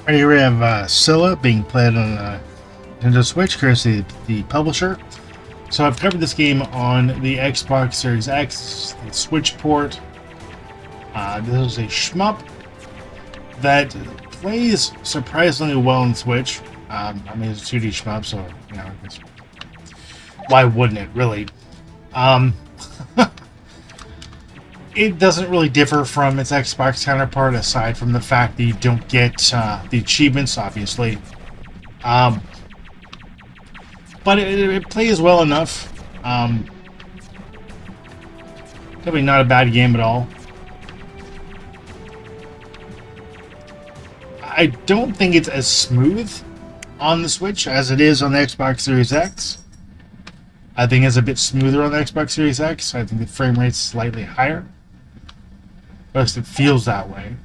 Right here we have Cilla being played on Nintendo Switch, courtesy of the publisher. So I've covered this game on the Xbox Series X, the Switch port. This is a shmup that plays surprisingly well on Switch. I mean, it's a 2D shmup, so you know, why wouldn't it really? It doesn't really differ from its Xbox counterpart, aside from the fact that you don't get the achievements, obviously. But it plays well enough. Probably not a bad game at all. I don't think it's as smooth on the Switch as it is on the Xbox Series X. I think it's a bit smoother on the Xbox Series X. I think the frame rate's slightly higher. At least it feels that way.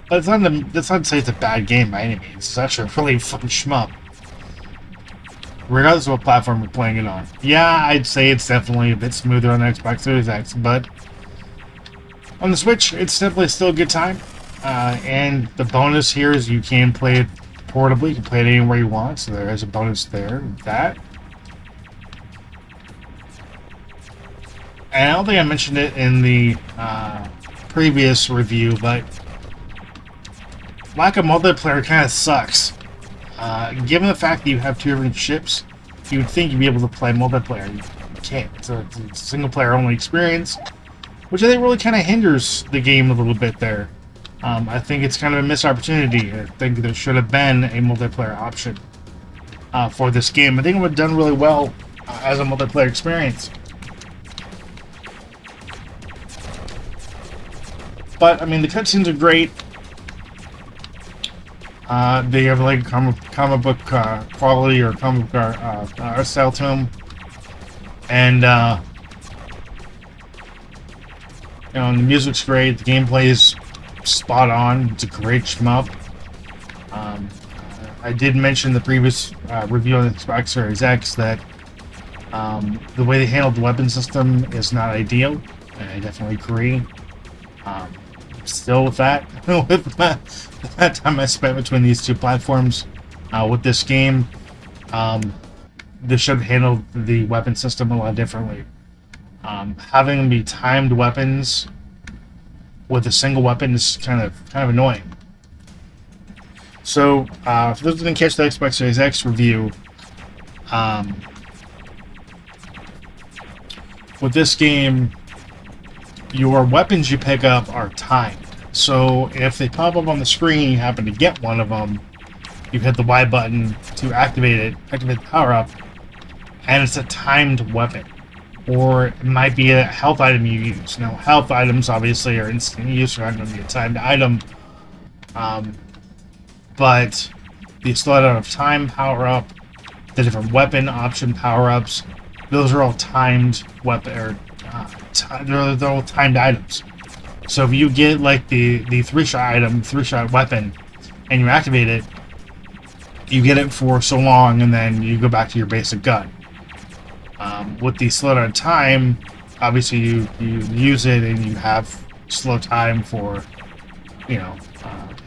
But that's not to say it's a bad game by any means. It's actually a really fun shmup. Regardless of what platform you're playing it on. Yeah, I'd say it's definitely a bit smoother on the Xbox Series X, but on the Switch, it's definitely still a good time. And the bonus here is you can play it portably. You can play it anywhere you want, so there is a bonus there with that. And I don't think I mentioned it in the previous review, but lack of multiplayer kind of sucks. Given the fact that you have two different ships, you would think you'd be able to play multiplayer. You can't. It's a single-player only experience, which I think really kind of hinders the game a little bit there. I think it's kind of a missed opportunity. I think there should have been a multiplayer option for this game. I think it would have done really well as a multiplayer experience. But, I mean, the cutscenes are great. They have, like, comic book quality or comic book art style to them. And, you know, the music's great. The gameplay is spot on. It's a great shmup. I did mention in the previous review on the Xbox Series X that the way they handled the weapon system is not ideal. And I definitely agree. Still with that, with that time I spent between these two platforms with this game, they should have handled the weapon system a lot differently. Having them be timed weapons with a single weapon is kind of annoying. So, for those who didn't catch the Xbox Series X review, with this game, your weapons you pick up are timed. So if they pop up on the screen and you happen to get one of them, you hit the Y button to activate the power up, and it's a timed weapon. Or it might be a health item you use. Now, health items obviously are instant use, so they're not going to be a timed item. But the slot out of time power up, the different weapon option power ups, those are all timed weapon or they're all timed items. So if you get like the 3-shot item, 3-shot weapon, and you activate it, you get it for so long, and then you go back to your basic gun. With the slow down time, obviously you use it and you have slow time for, you know,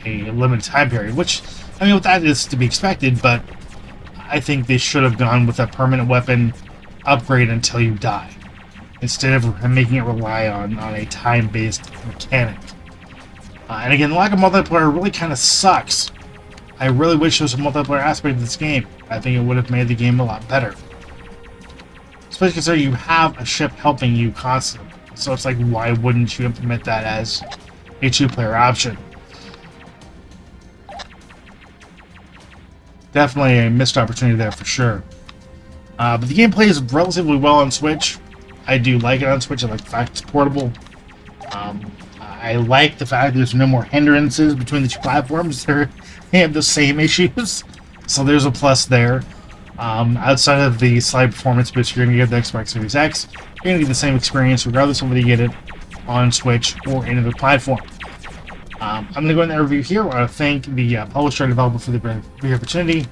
a limited time period. Which, I mean, with that is to be expected, but I think they should have gone with a permanent weapon upgrade until you die, instead of making it rely on a time-based mechanic. And again, the lack of multiplayer really kind of sucks. I really wish there was a multiplayer aspect of this game. I think it would have made the game a lot better. Especially considering you have a ship helping you constantly. So it's like, why wouldn't you implement that as a 2-player option? Definitely a missed opportunity there for sure. But the game plays relatively well on Switch. I do like it on Switch. I like the fact it's portable. I like the fact there's no more hindrances between the two platforms. They have the same issues, so there's a plus there. Outside of the slight performance boost you're going to get the Xbox Series X, you're going to get the same experience regardless of whether you get it on Switch or any other platform. I'm going to go in the review here. I want to thank the publisher and developer for the opportunity.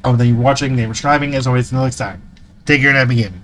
Thank you for watching. Thank you for subscribing. As always, until next time, take care and happy gaming.